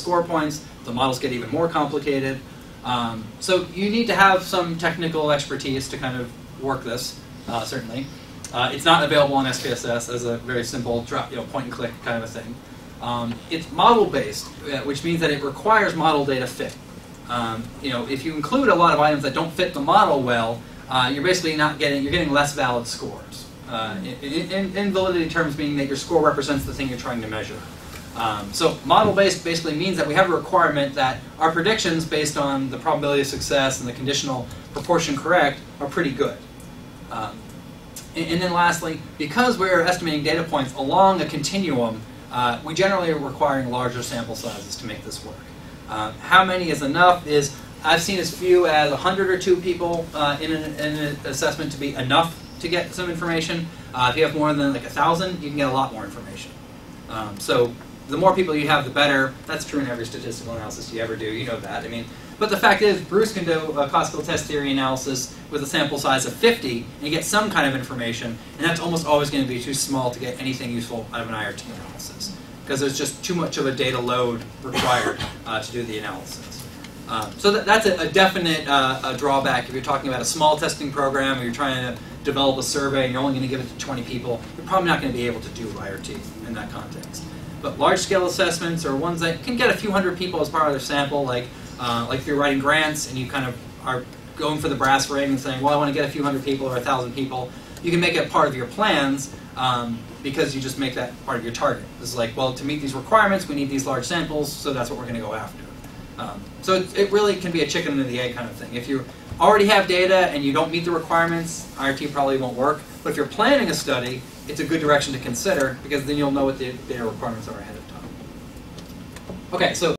score points. The models get even more complicated. So you need to have some technical expertise to kind of work this, certainly. It's not available on SPSS as a very simple point and click kind of a thing. It's model-based, which means that it requires model data fit. If you include a lot of items that don't fit the model well, you're basically you're getting less valid scores. In validity terms, meaning that your score represents the thing you're trying to measure. So model-based basically means that we have a requirement that our predictions based on the probability of success and the conditional proportion correct are pretty good. And then lastly, because we're estimating data points along a continuum, we generally are requiring larger sample sizes to make this work. How many is enough is, I've seen as few as 100 or 2 people in an assessment to be enough to get some information. If you have more than like 1,000, you can get a lot more information. So the more people you have, the better. That's true in every statistical analysis you ever do. You know that. But the fact is, Bruce can do a classical test theory analysis with a sample size of 50, and you get some kind of information, and that's almost always going to be too small to get anything useful out of an IRT analysis, because there's just too much of a data load required to do the analysis. So that's a definite drawback if you're talking about a small testing program, or you're trying to develop a survey and you're only going to give it to 20 people, you're probably not going to be able to do IRT in that context. But large-scale assessments, or ones that can get a few hundred people as part of their sample, like if you're writing grants and you kind of are going for the brass ring and saying, well, I want to get a few hundred people or 1,000 people, you can make it part of your plans because you just make that part of your target. It's like, well, to meet these requirements, we need these large samples, so that's what we're going to go after. So it really can be a chicken and the egg kind of thing. If you already have data and you don't meet the requirements, IRT probably won't work. But if you're planning a study, it's a good direction to consider, because then you'll know what the data requirements are ahead of time. Okay, so